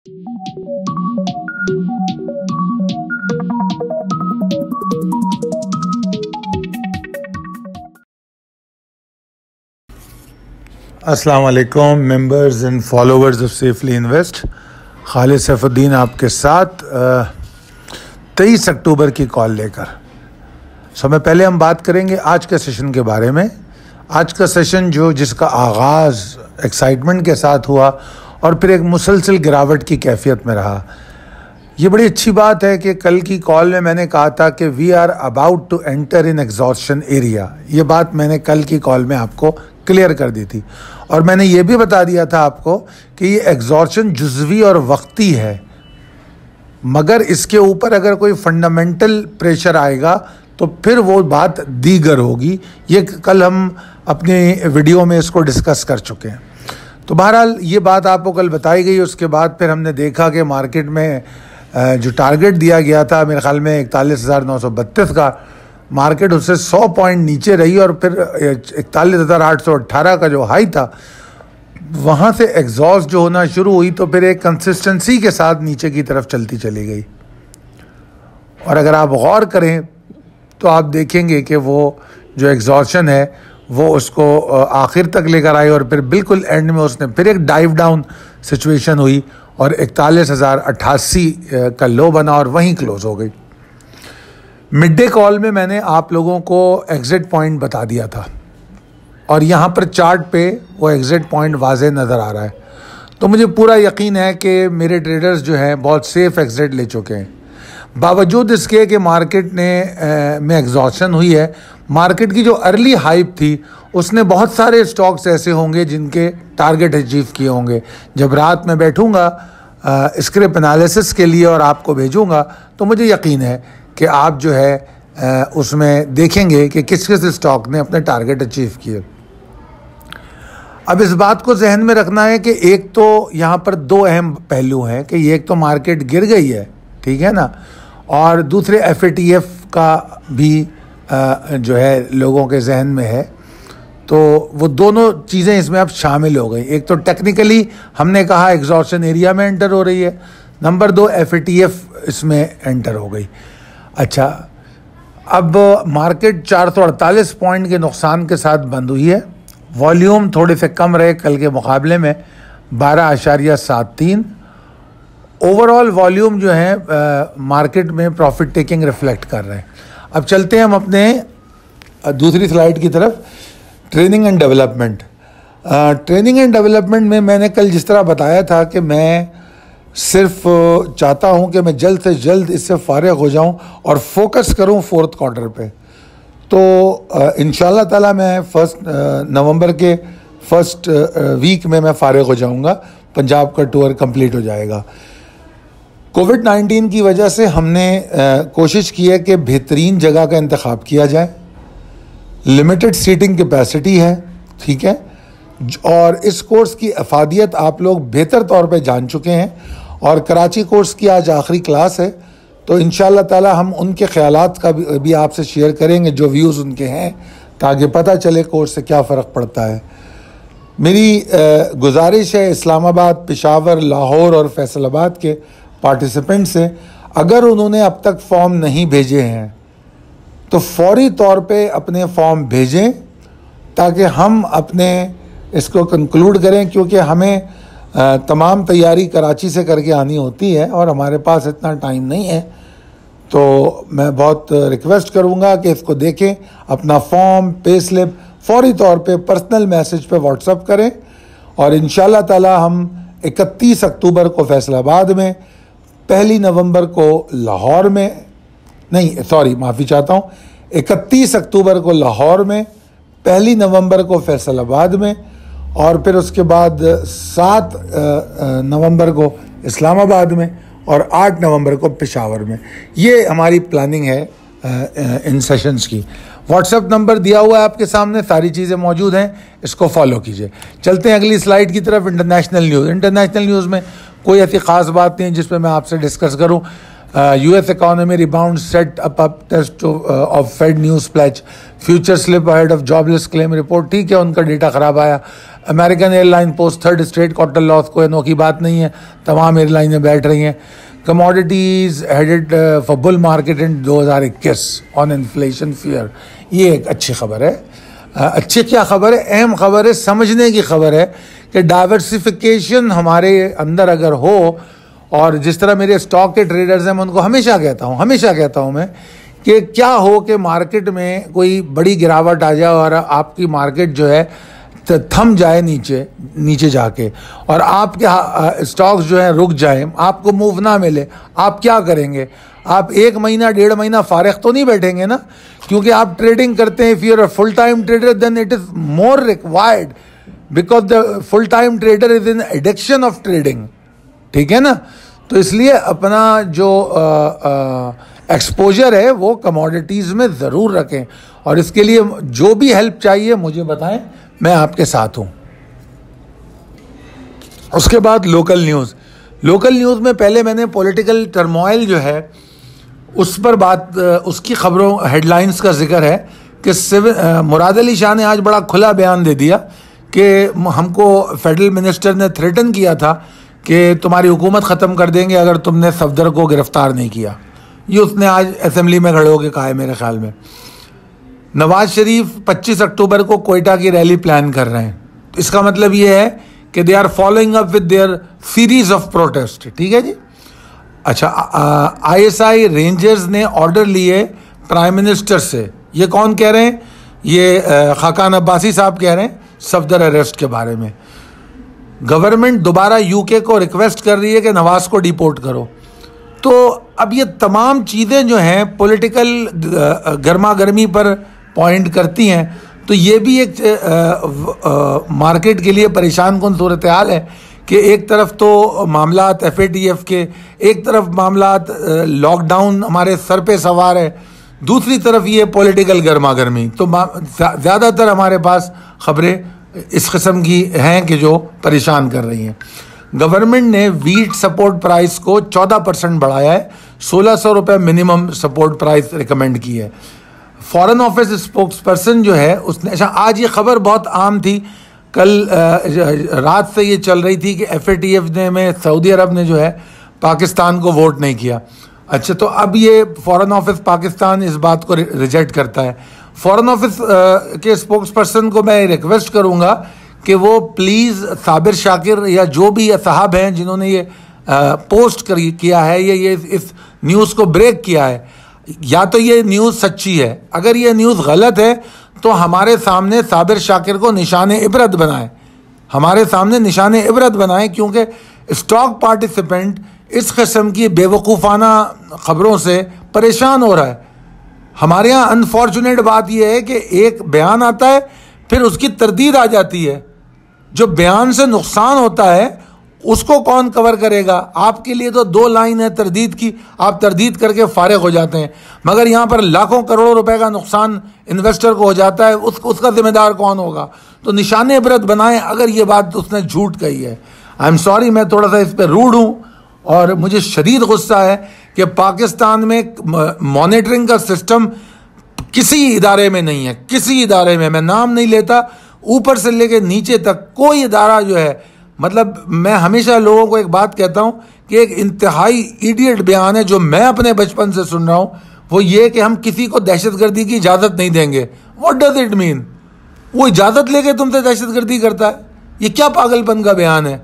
अस्सलाम वालेकुम members and followers of safely invest. Khalid Saifuddin आपके साथ 23 अक्टूबर की कॉल लेकर। मैं पहले हम बात करेंगे आज के सेशन के बारे में। आज का सेशन जिसका आगाज़ एक्साइटमेंट के साथ हुआ और फिर एक मुसलसल गिरावट की कैफियत में रहा। ये बड़ी अच्छी बात है कि कल की कॉल में मैंने कहा था कि we are about to enter in exhaustion area. ये बात मैंने कल की कॉल में आपको क्लियर कर दी थी और मैंने ये भी बता दिया था आपको कि ये एग्जॉर्शन जुज़वी और वक्ती है, मगर इसके ऊपर अगर कोई फंडामेंटल प्रेशर आएगा तो फिर वो बात दीगर होगी। ये कल हम अपने वीडियो में इसको डिस्कस कर चुके हैं। तो बहरहाल ये बात आपको कल बताई गई। उसके बाद फिर हमने देखा कि मार्केट में जो टारगेट दिया गया था मेरे ख्याल में 41,932 का, मार्केट उससे 100 पॉइंट नीचे रही और फिर 41,818 का जो हाई था वहाँ से एग्जॉस्ट जो होना शुरू हुई तो फिर एक कंसिस्टेंसी के साथ नीचे की तरफ चलती चली गई। और अगर आप गौर करें तो आप देखेंगे कि वो जो एग्जॉशन है वो उसको आखिर तक लेकर आई और फिर बिल्कुल एंड में उसने फिर एक डाइव डाउन सिचुएशन हुई और 41,088 का लो बना और वहीं क्लोज हो गई। मिड डे कॉल में मैंने आप लोगों को एग्जिट पॉइंट बता दिया था और यहाँ पर चार्ट पे वो एग्जिट पॉइंट वाज़ेह नज़र आ रहा है। तो मुझे पूरा यकीन है कि मेरे ट्रेडर्स जो हैं बहुत सेफ एग्जिट ले चुके हैं। बावजूद इसके कि मार्केट में एग्जॉशन हुई है, मार्केट की जो अर्ली हाइप थी उसने बहुत सारे स्टॉक्स ऐसे होंगे जिनके टारगेट अचीव किए होंगे। जब रात में बैठूँगा स्क्रिप्ट एनालिसिस के लिए और आपको भेजूँगा तो मुझे यकीन है कि आप जो है उसमें देखेंगे कि किस किस स्टॉक ने अपने टारगेट अचीव किए। अब इस बात को जहन में रखना है कि एक तो यहाँ पर दो अहम पहलू हैं कि एक तो मार्केट गिर गई है, ठीक है ना, और दूसरे FATF का भी जो है लोगों के जहन में है। तो वो दोनों चीज़ें इसमें अब शामिल हो गई। एक तो टेक्निकली हमने कहा एग्जॉर्शन एरिया में एंटर हो रही है, नंबर 2 FATF इसमें एंटर हो गई। अच्छा, अब मार्केट 448 पॉइंट के नुकसान के साथ बंद हुई है। वॉल्यूम थोड़े से कम रहे कल के मुकाबले में 12.73। ओवरऑल वॉल्यूम जो है मार्केट में प्रॉफिट टेकिंग रिफ्लेक्ट कर रहे हैं। अब चलते हैं हम अपने दूसरी स्लाइड की तरफ, training and development. Training and development में मैंने कल जिस तरह बताया था कि मैं सिर्फ चाहता हूं कि मैं जल्द से जल्द इससे फारिग हो जाऊं और फोकस करूं फोर्थ क्वार्टर पे। तो इंशाल्लाह ताला मैं 1 नवंबर के फर्स्ट वीक में मैं फारिग हो जाऊंगा, पंजाब का टूर कंप्लीट हो जाएगा। कोविड-19 की वजह से हमने कोशिश की है कि बेहतरीन जगह का इंतखाब किया जाए। लिमिटेड सीटिंग कैपेसिटी है, ठीक है, और इस कोर्स की अफादियत आप लोग बेहतर तौर पे जान चुके हैं और कराची कोर्स की आज आखिरी क्लास है। तो इंशाल्लाह ताला हम उनके ख्यालात का भी आपसे शेयर करेंगे, जो व्यूज़ उनके हैं, ताकि पता चले कोर्स से क्या फ़र्क पड़ता है। मेरी गुजारिश है इस्लामाबाद, पेशावर, लाहौर और फैसलाबाद के पार्टिसिपेंट से, अगर उन्होंने अब तक फॉर्म नहीं भेजे हैं तो फौरी तौर पे अपने फॉर्म भेजें ताकि हम अपने इसको कंक्लूड करें, क्योंकि हमें तमाम तैयारी कराची से करके आनी होती है और हमारे पास इतना टाइम नहीं है। तो मैं बहुत रिक्वेस्ट करूंगा कि इसको देखें, अपना फॉर्म, पे स्लिप फौरी तौर पे पर्सनल मैसेज पे व्हाट्सअप करें और इंशाल्लाह ताला हम 31 अक्टूबर को फैसलाबाद में, 1 नवंबर को लाहौर में, नहीं सॉरी माफ़ी चाहता हूँ, 31 अक्टूबर को लाहौर में, 1 नवंबर को फैसलाबाद में और फिर उसके बाद 7 नवंबर को इस्लामाबाद में और 8 नवंबर को पेशावर में। ये हमारी प्लानिंग है इन सेशंस की। व्हाट्सएप नंबर दिया हुआ है आपके सामने, सारी चीज़ें मौजूद हैं, इसको फॉलो कीजिए। चलते हैं अगली स्लाइड की तरफ। International news. इंटरनेशनल न्यूज़ में कोई ऐसी ख़ास बात नहीं जिस पर मैं आपसे डिस्कस करूं। US economy rebound set up test of Fed news pledge. Future slip ahead of jobless claim report. ठीक है, उनका डेटा खराब आया. American airline post third straight quarter loss. कोई अनोखी बात नहीं है, तमाम एयरलाइनें बैठ रही हैं. Commodities headed for bull market in 2021 on inflation fear. ये एक अच्छी खबर है. अच्छी क्या खबर है? अहम खबर है, समझने की खबर है कि डाइवर्सिफिकेशन हमारे अंदर अगर हो, और जिस तरह मेरे स्टॉक के ट्रेडर्स हैं, मैं उनको हमेशा कहता हूँ मैं कि क्या हो कि मार्केट में कोई बड़ी गिरावट आ जाए और आपकी मार्केट जो है थम जाए नीचे जाके, और आपके स्टॉक्स जो हैं रुक जाएं, आपको मूव ना मिले, आप क्या करेंगे? आप 1 महीना 1.5 महीना फारिग तो नहीं बैठेंगे ना, क्योंकि आप ट्रेडिंग करते हैं. If you are a full time trader then it is more required, because the full time trader is in addiction of trading. ठीक है ना? तो इसलिए अपना जो एक्सपोजर है वो कमोडिटीज़ में ज़रूर रखें, और इसके लिए जो भी हेल्प चाहिए मुझे बताएं, मैं आपके साथ हूँ. उसके बाद लोकल न्यूज़ में पहले मैंने पॉलिटिकल टर्मोइल जो है उस पर बात, उसकी खबरों हेडलाइंस का जिक्र है कि मुराद अली शाह ने आज बड़ा खुला बयान दे दिया कि हमको फेडरल मिनिस्टर ने थ्रेटन किया था कि तुम्हारी हुकूमत ख़त्म कर देंगे अगर तुमने सफदर को गिरफ़्तार नहीं किया. ये उसने आज असेंबली में खड़े होकर कहा है. मेरे ख्याल में नवाज शरीफ 25 अक्टूबर को कोयटा की रैली प्लान कर रहे हैं. इसका मतलब ये है कि they are following up with their series of protest. ठीक है जी. अच्छा, ISI रेंजर्स ने ऑर्डर लिए प्राइम मिनिस्टर से. ये कौन कह रहे हैं? ये खाकान अब्बासी साहब कह रहे हैं सफदर अरेस्ट के बारे में. गवर्नमेंट दोबारा UK को रिक्वेस्ट कर रही है कि नवाज को डिपोर्ट करो. तो अब ये तमाम चीज़ें जो हैं पॉलिटिकल गर्मा गर्मी पर पॉइंट करती हैं. तो ये भी एक मार्केट के लिए परेशान कौन सूरत हाल है कि एक तरफ तो मामलात FATF के, एक तरफ मामलात लॉकडाउन हमारे सर पे सवार है, दूसरी तरफ ये पॉलिटिकल गर्मा गर्मी. तो ज़्यादातर हमारे पास खबरें इस किस्म की हैं कि जो परेशान कर रही हैं. गवर्नमेंट ने वीट सपोर्ट प्राइस को 14% बढ़ाया है. 1600 रुपये मिनिमम सपोर्ट प्राइस रिकमेंड की है. फॉरेन ऑफिस स्पोक्स पर्सन जो है उसने, अच्छा आज ये खबर बहुत आम थी, कल रात से ये चल रही थी कि FATF में सऊदी अरब ने जो है पाकिस्तान को वोट नहीं किया. अच्छा, तो अब ये फॉरेन ऑफिस पाकिस्तान इस बात को रिजेक्ट करता है. फॉरेन ऑफिस के स्पोक्स पर्सन को मैं रिक्वेस्ट करूँगा कि वो प्लीज़ साबिर शाकिर या जो भी साहब हैं जिन्होंने ये पोस्ट किया है, ये इस न्यूज़ को ब्रेक किया है, या तो ये न्यूज़ सच्ची है. अगर ये न्यूज़ गलत है तो हमारे सामने साबिर शाकिर को निशान इबरत बनाए, क्योंकि स्टॉक पार्टिसिपेंट इस किस्म की बेवकूफ़ाना ख़बरों से परेशान हो रहा है. हमारे यहाँ अनफॉर्चुनेट बात यह है कि एक बयान आता है फिर उसकी तरदीद आ जाती है. जो बयान से नुकसान होता है उसको कौन कवर करेगा? आपके लिए तो 2 लाइन है तरदीद की, आप तरदीद करके फारिग हो जाते हैं. मगर यहाँ पर लाखों करोड़ों रुपए का नुकसान इन्वेस्टर को हो जाता है, उसका जिम्मेदार कौन होगा? तो निशान इबरत बनाएं अगर ये बात उसने झूठ कही है. आई एम सॉरी, मैं थोड़ा सा इस पर रूड हूँ और मुझे शदीद गुस्सा है कि पाकिस्तान में मॉनिटरिंग का सिस्टम किसी इदारे में नहीं है. किसी इदारे में, मैं नाम नहीं लेता, ऊपर से लेके नीचे तक कोई इदारा जो है, मतलब मैं हमेशा लोगों को एक बात कहता हूँ कि एक इंतहाई इडियट बयान है जो मैं अपने बचपन से सुन रहा हूँ, वो ये कि हम किसी को दहशतगर्दी की इजाज़त नहीं देंगे. What does it mean? वो इजाज़त लेके तुमसे दहशतगर्दी करता है? ये क्या पागलपन का बयान है?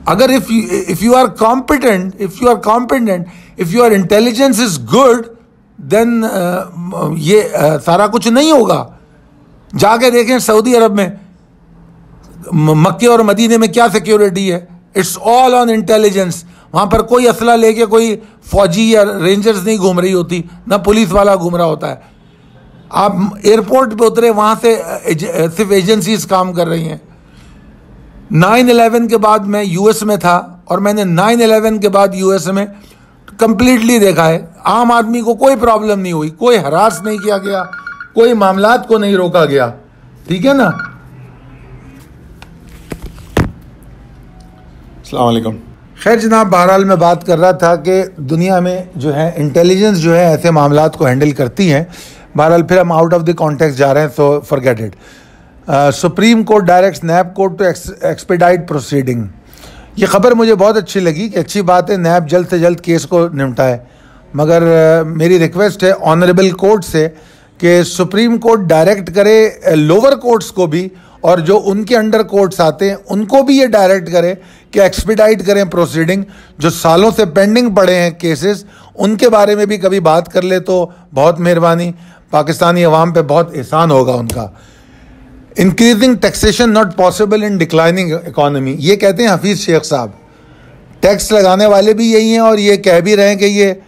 अगर if you are competent, if your intelligence is good, then ये सारा कुछ नहीं होगा. जाके देखें सऊदी अरब में, मक्के और मदीने में क्या सिक्योरिटी है. It's all on intelligence. वहाँ पर कोई असला लेके कोई फौजी या रेंजर्स नहीं घूम रही होती, ना पुलिस वाला घूम रहा होता है. आप एयरपोर्ट पे उतरे, वहाँ से सिर्फ एजेंसीज काम कर रही हैं. 9/11 के बाद मैं US में था और मैंने 9/11 के बाद US में कंप्लीटली देखा है, आम आदमी को कोई प्रॉब्लम नहीं हुई, कोई हरास नहीं किया गया, कोई मामलात को नहीं रोका गया. ठीक है ना? अस्सलाम वालेकुम. खैर जनाब, बहरहाल मैं बात कर रहा था कि दुनिया में जो है इंटेलिजेंस जो है ऐसे मामलात को हैंडल करती हैं। बहरहाल फिर हम आउट ऑफ द कॉन्टेक्स्ट जा रहे हैं, so forget it. Supreme court directs NAB court to expedite proceeding. ये खबर मुझे बहुत अच्छी लगी कि अच्छी बात है नैब जल्द से जल्द केस को निपटाए, मगर मेरी रिक्वेस्ट है ऑनरेबल कोर्ट से कि सुप्रीम कोर्ट डायरेक्ट करे लोअर कोर्ट्स को भी, और जो उनके अंडर कोर्ट्स आते हैं उनको भी ये डायरेक्ट करे कि एक्सपीडाइट करें प्रोसीडिंग। जो सालों से पेंडिंग पड़े हैं केसेस, उनके बारे में भी कभी बात कर ले तो बहुत मेहरबानी, पाकिस्तानी अवाम पे बहुत एहसान होगा उनका। Increasing taxation not possible in declining economy, ये कहते हैं हफीज़ शेख साहब। टैक्स लगाने वाले भी यही हैं और ये कह भी रहे हैं कि ये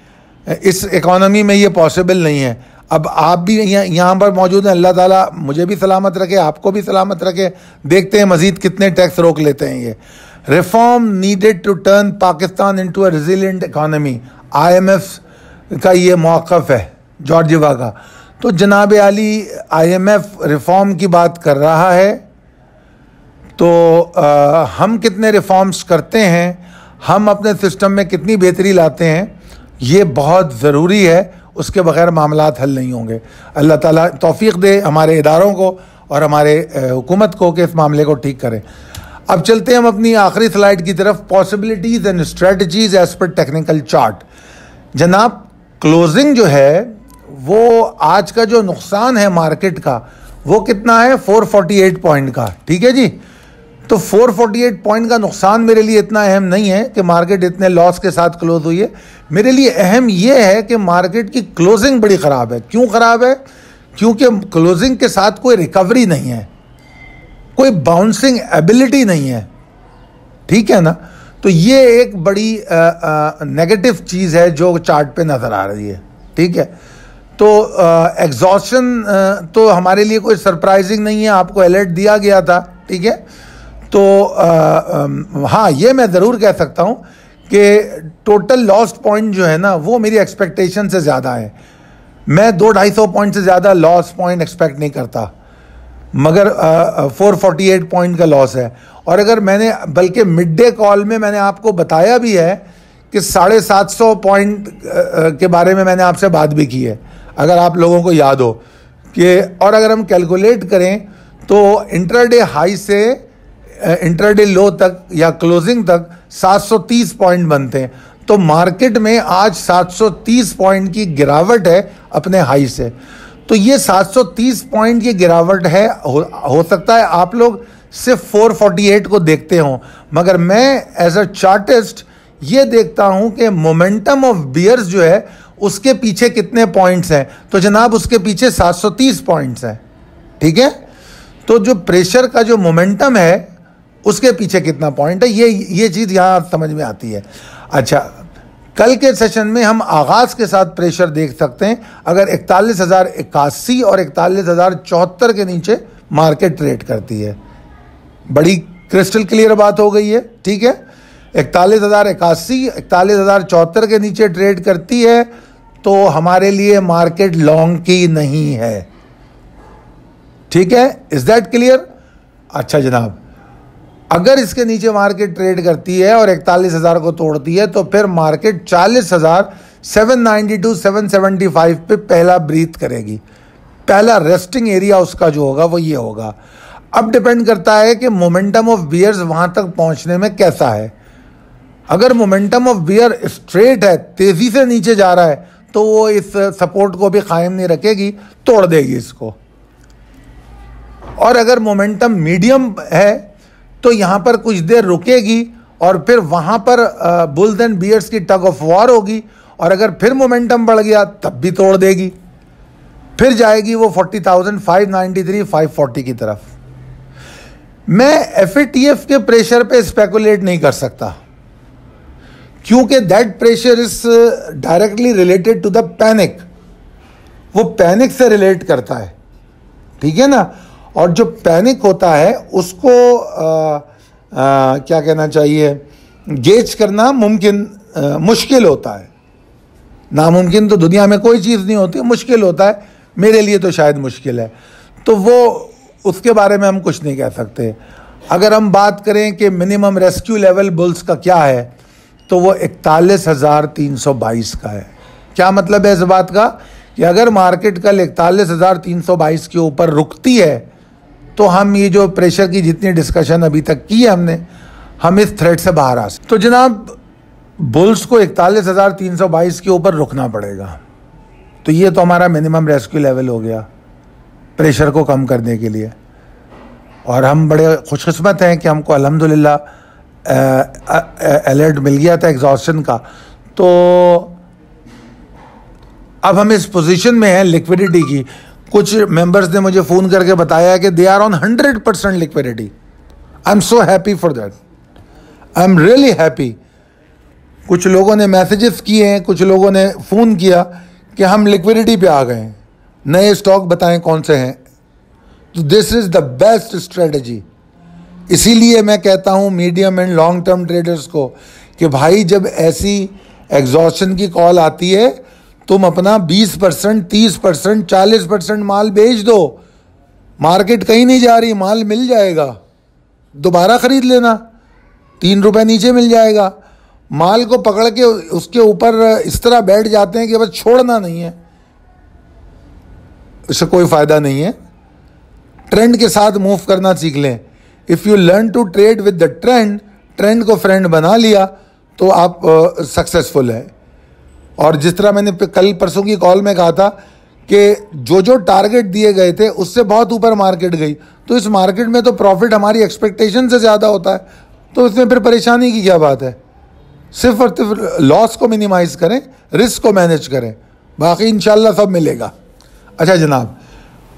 इस इकॉनमी में ये पॉसिबल नहीं है। अब आप भी यहाँ पर मौजूद हैं, अल्लाह ताला मुझे भी सलामत रखे, आपको भी सलामत रखे। देखते हैं मज़ीद कितने टैक्स रोक लेते हैं ये। Reform needed to turn Pakistan into a resilient economy, IMF का ये मौक़िफ़ है जॉर्जिया का। तो जनाब आली IMF रिफॉर्म की बात कर रहा है, तो हम कितने रिफॉर्म्स करते हैं, हम अपने सिस्टम में कितनी बेहतरी लाते हैं, ये बहुत ज़रूरी है। उसके बग़ैर मामलात हल नहीं होंगे। अल्लाह ताला तौफ़ीक़ दे हमारे इदारों को और हमारे हुकूमत को कि इस मामले को ठीक करें। अब चलते हैं हम अपनी आखिरी स्लाइड की तरफ, possibilities and strategies as per technical chart. जनाब क्लोजिंग जो है वो आज का जो नुकसान है मार्केट का वो कितना है, 448 पॉइंट का। ठीक है जी, तो 448 पॉइंट का नुकसान मेरे लिए इतना अहम नहीं है कि मार्केट इतने लॉस के साथ क्लोज हुई है। मेरे लिए अहम ये है कि मार्केट की क्लोजिंग बड़ी ख़राब है। क्यों ख़राब है? क्योंकि क्लोजिंग के साथ कोई रिकवरी नहीं है, कोई बाउंसिंग एबिलिटी नहीं है। ठीक है ना, तो ये एक बड़ी नेगेटिव चीज़ है जो चार्ट पे नज़र आ रही है। ठीक है, तो एग्जॉशन तो हमारे लिए कोई सरप्राइजिंग नहीं है, आपको अलर्ट दिया गया था। ठीक है, तो हाँ ये मैं ज़रूर कह सकता हूँ कि टोटल लॉस्ट पॉइंट जो है ना वो मेरी एक्सपेक्टेशन से ज़्यादा है। मैं 200-250 पॉइंट से ज़्यादा लॉस पॉइंट एक्सपेक्ट नहीं करता, मगर 448 पॉइंट का लॉस है। और अगर मैंने बल्कि मिड डे कॉल में मैंने आपको बताया भी है कि 750 पॉइंट के बारे में मैंने आपसे बात भी की है, अगर आप लोगों को याद हो कि, और अगर हम कैलकुलेट करें तो इंट्राडे हाई से इंट्राडे लो तक या क्लोजिंग तक 730 पॉइंट बनते हैं। तो मार्केट में आज 730 पॉइंट की गिरावट है अपने हाई से। तो ये 730 पॉइंट की गिरावट है। हो सकता है आप लोग सिर्फ 448 को देखते हों, मगर मैं एज अ चार्टिस्ट ये देखता हूं कि मोमेंटम ऑफ बियर्स जो है उसके पीछे कितने पॉइंट्स हैं। तो जनाब उसके पीछे 730 पॉइंट्स हैं। ठीक है, तो जो प्रेशर का जो मोमेंटम है उसके पीछे कितना पॉइंट है, ये चीज़ यहाँ समझ में आती है। अच्छा, कल के सेशन में हम आगाज़ के साथ प्रेशर देख सकते हैं। अगर 41,081 और 41,074 के नीचे मार्केट ट्रेड करती है, बड़ी क्रिस्टल क्लियर बात हो गई है। ठीक है, 41,081 41,074 के नीचे ट्रेड करती है तो हमारे लिए मार्केट लॉन्ग की नहीं है। ठीक है, इज दैट क्लियर? अच्छा जनाब, अगर इसके नीचे मार्केट ट्रेड करती है और 41,000 को तोड़ती है तो फिर मार्केट 40,792 775 पे पहला ब्रीथ करेगी। पहला रेस्टिंग एरिया उसका जो होगा वो ये होगा। अब डिपेंड करता है कि मोमेंटम ऑफ बियर्स वहां तक पहुंचने में कैसा है। अगर मोमेंटम ऑफ बियर स्ट्रेट है, तेजी से नीचे जा रहा है, तो वो इस सपोर्ट को भी कायम नहीं रखेगी, तोड़ देगी इसको। और अगर मोमेंटम मीडियम है तो यहाँ पर कुछ देर रुकेगी और फिर वहाँ पर बुल्स एंड बियर्स की टग ऑफ वॉर होगी। और अगर फिर मोमेंटम बढ़ गया तब भी तोड़ देगी, फिर जाएगी वो 40,593 540 की तरफ। मैं FATF के प्रेशर पे स्पेकुलेट नहीं कर सकता, क्योंकि that pressure is directly related to the panic. वो पैनिक से रिलेट करता है। ठीक है ना, और जो पैनिक होता है उसको क्या कहना चाहिए, गेज करना मुश्किल होता है। नामुमकिन तो दुनिया में कोई चीज़ नहीं होती, मुश्किल होता है। मेरे लिए तो शायद मुश्किल है, तो वो उसके बारे में हम कुछ नहीं कह सकते। अगर हम बात करें कि मिनिमम रेस्क्यू लेवल बुल्स का क्या है, तो वो 41,322 का है। क्या मतलब है इस बात का कि अगर मार्केट कल 41,322 के ऊपर रुकती है तो हम ये जो प्रेशर की जितनी डिस्कशन अभी तक की है हमने, हम इस थ्रेड से बाहर आ सकते। तो जनाब बुल्स को 41,322 के ऊपर रुकना पड़ेगा। तो ये तो हमारा मिनिमम रेस्क्यू लेवल हो गया प्रेशर को कम करने के लिए। और हम बड़े खुशकिस्मत हैं कि हमको अल्हम्दुलिल्लाह अलर्ट मिल गया था एग्जॉस्शन का। तो अब हम इस पोजीशन में हैं लिक्विडिटी की। कुछ मेंबर्स ने मुझे फ़ोन करके बताया कि they are on 100% liquidity. I am so happy for that, I am really happy. कुछ लोगों ने मैसेजेस किए हैं, कुछ लोगों ने फ़ोन किया कि हम लिक्विडिटी पे आ गए हैं, नए स्टॉक बताएं कौन से हैं। तो this is the best strategy. इसीलिए मैं कहता हूँ medium and long term traders को कि भाई जब ऐसी एग्जॉस्शन की कॉल आती है तुम अपना 20%, 30%, 40% माल बेच दो। मार्केट कहीं नहीं जा रही, माल मिल जाएगा, दोबारा ख़रीद लेना, 3 रुपये नीचे मिल जाएगा। माल को पकड़ के उसके ऊपर इस तरह बैठ जाते हैं कि बस छोड़ना नहीं है, इससे कोई फ़ायदा नहीं है। ट्रेंड के साथ मूव करना सीख लें। If you learn to trade with the trend, trend को फ्रेंड बना लिया तो आप सक्सेसफुल है। और जिस तरह मैंने कल परसों की कॉल में कहा था कि जो जो टारगेट दिए गए थे उससे बहुत ऊपर मार्केट गई, तो इस मार्केट में तो प्रॉफिट हमारी एक्सपेक्टेशन से ज़्यादा होता है, तो इसमें फिर परेशानी की क्या बात है। सिर्फ और सिर्फ लॉस को मिनिमाइज़ करें, रिस्क को मैनेज करें, बाकी इंशाल्लाह सब मिलेगा। अच्छा जनाब,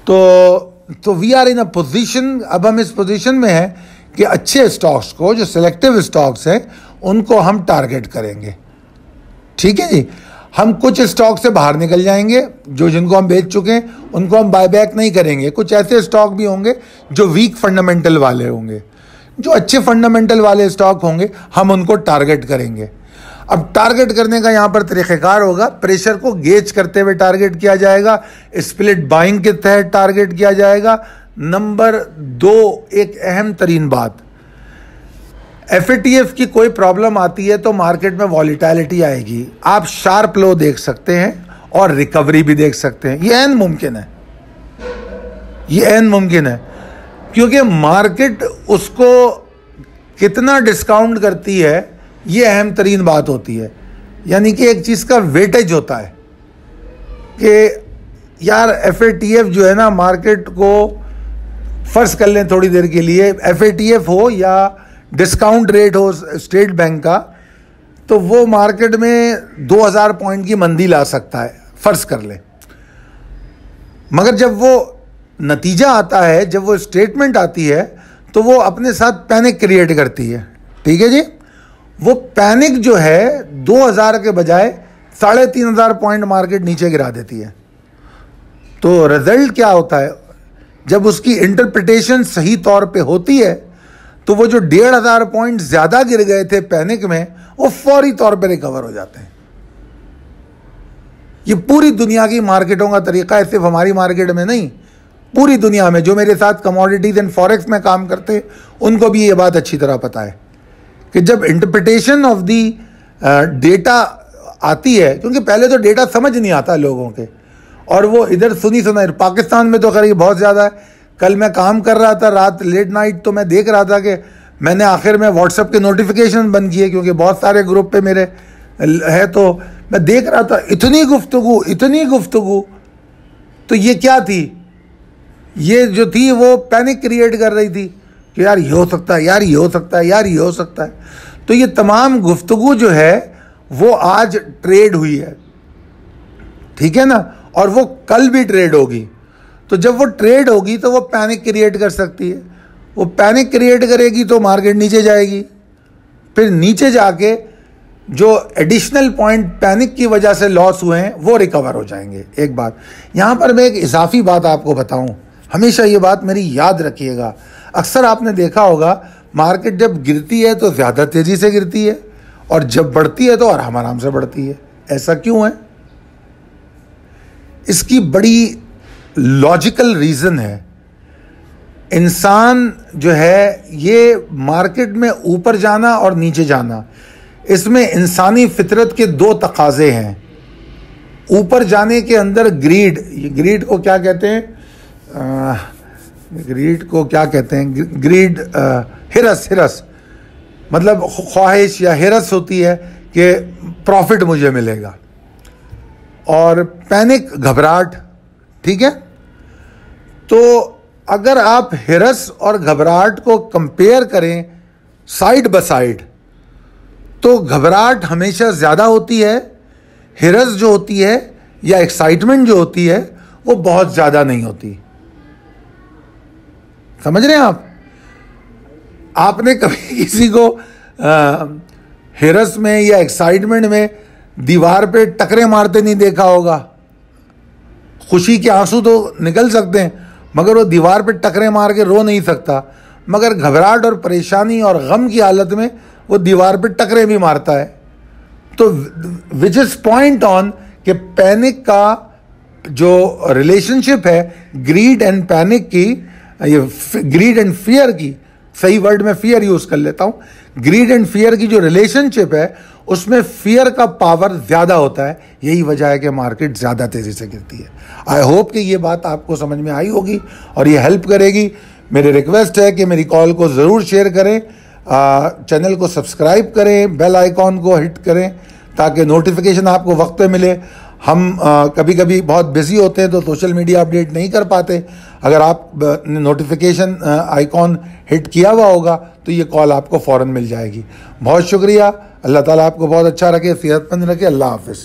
तो we are in a position, अब हम इस पोजीशन में हैं कि अच्छे स्टॉक्स को, जो सिलेक्टिव स्टॉक्स हैं, उनको हम टारगेट करेंगे। ठीक है जी। हम कुछ स्टॉक से बाहर निकल जाएंगे, जिनको हम बेच चुके हैं उनको हम बायबैक नहीं करेंगे। कुछ ऐसे स्टॉक भी होंगे जो वीक फंडामेंटल वाले होंगे, जो अच्छे फंडामेंटल वाले स्टॉक होंगे हम उनको टारगेट करेंगे। अब टारगेट करने का यहाँ पर तरीक़ेकार होगा, प्रेशर को गेज करते हुए टारगेट किया जाएगा, स्प्लिट बाइंग के तहत टारगेट किया जाएगा। नंबर 2, एक अहम तरीन बात, FATF की कोई प्रॉब्लम आती है तो मार्केट में वॉलीटैलिटी आएगी। आप शार्प लो देख सकते हैं और रिकवरी भी देख सकते हैं, ये ऐन मुमकिन है, ये ऐन मुमकिन है, क्योंकि मार्केट उसको कितना डिस्काउंट करती है ये अहम तरीन बात होती है। यानी कि एक चीज़ का वेटेज होता है कि यार FATF जो है ना, मार्केट को फ़र्ज़ कर लें थोड़ी देर के लिए, FATF हो या डिस्काउंट रेट हो स्टेट बैंक का, तो वो मार्केट में 2000 पॉइंट की मंदी ला सकता है, फ़र्ज़ कर लें। मगर जब वो नतीजा आता है, जब वो स्टेटमेंट आती है, तो वो अपने साथ पैनिक क्रिएट करती है। ठीक है जी। वो पैनिक जो है 2000 के बजाय 3500 पॉइंट मार्केट नीचे गिरा देती है। तो रिजल्ट क्या होता है, जब उसकी इंटरप्रिटेशन सही तौर पे होती है तो वो जो 1500 पॉइंट ज़्यादा गिर गए थे पैनिक में, वो फौरी तौर पे रिकवर हो जाते हैं। ये पूरी दुनिया की मार्केटों का तरीका है, सिर्फ हमारी मार्केट में नहीं, पूरी दुनिया में। जो मेरे साथ कमोडिटीज़ एंड फॉरेक्स में काम करते हैं उनको भी ये बात अच्छी तरह पता है कि जब इंटरप्रिटेशन ऑफ दी डेटा आती है, क्योंकि पहले तो डेटा समझ नहीं आता लोगों के, और वो इधर सुनी सुनाई, पाकिस्तान में तो खैर ये बहुत ज़्यादा है। कल मैं काम कर रहा था रात लेट नाइट, तो मैं देख रहा था कि मैंने आखिर में व्हाट्सएप के नोटिफिकेशन बंद किए, क्योंकि बहुत सारे ग्रुप पे मेरे है, तो मैं देख रहा था इतनी गुफ्तगू। तो ये क्या थी, ये जो थी वो पैनिक क्रिएट कर रही थी कि यार ये हो सकता है, यार ये हो सकता है, यार ये हो सकता है। तो ये तमाम गुफ्तगू जो है वो आज ट्रेड हुई है, ठीक है ना, और वो कल भी ट्रेड होगी। तो जब वो ट्रेड होगी तो वो पैनिक क्रिएट कर सकती है, वो पैनिक क्रिएट करेगी तो मार्केट नीचे जाएगी, फिर नीचे जाके जो एडिशनल पॉइंट पैनिक की वजह से लॉस हुए हैं वो रिकवर हो जाएंगे। एक बात यहाँ पर मैं एक इजाफी बात आपको बताऊं, हमेशा ये बात मेरी याद रखिएगा। अक्सर आपने देखा होगा मार्केट जब गिरती है तो ज़्यादा तेज़ी से गिरती है, और जब बढ़ती है तो आराम आराम से बढ़ती है। ऐसा क्यों है? इसकी बड़ी लॉजिकल रीज़न है। इंसान जो है ये मार्केट में ऊपर जाना और नीचे जाना, इसमें इंसानी फितरत के दो तकाजे हैं। ऊपर जाने के अंदर ग्रीड को क्या कहते हैं? ग्रीड हिरस मतलब ख्वाहिश या हिरस होती है कि प्रॉफिट मुझे मिलेगा, और पैनिक घबराहट। ठीक है, तो अगर आप हिरस और घबराहट को कंपेयर करें साइड बाय साइड, तो घबराहट हमेशा ज़्यादा होती है, हिरस जो होती है या एक्साइटमेंट जो होती है वो बहुत ज़्यादा नहीं होती। समझ रहे हैं आप? आपने कभी किसी को हिरस में या एक्साइटमेंट में दीवार पे टकरे मारते नहीं देखा होगा। खुशी के आंसू तो निकल सकते हैं, मगर वो दीवार पे टकरे मार के रो नहीं सकता। मगर घबराहट और परेशानी और गम की हालत में वो दीवार पे टकरे भी मारता है। तो विच इज पॉइंट ऑन कि पैनिक का जो रिलेशनशिप है ग्रीड एंड पैनिक की, ये ग्रीड एंड फियर की, सही वर्ड में फियर यूज कर लेता हूं, ग्रीड एंड फियर की जो रिलेशनशिप है उसमें फियर का पावर ज्यादा होता है। यही वजह है कि मार्केट ज्यादा तेजी से गिरती है। आई होप कि ये बात आपको समझ में आई होगी और ये हेल्प करेगी। मेरी रिक्वेस्ट है कि मेरी कॉल को ज़रूर शेयर करें, चैनल को सब्सक्राइब करें, बेल आइकॉन को हिट करें ताकि नोटिफिकेशन आपको वक्त पे मिले। हम कभी कभी बहुत बिजी होते हैं तो सोशल मीडिया अपडेट नहीं कर पाते। अगर आप नोटिफिकेशन आइकॉन हिट किया हुआ होगा तो ये कॉल आपको फ़ौरन मिल जाएगी। बहुत शुक्रिया। अल्लाह ताला आपको बहुत अच्छा रखे, सेहतमंद रखे। अल्लाह हाफिज़।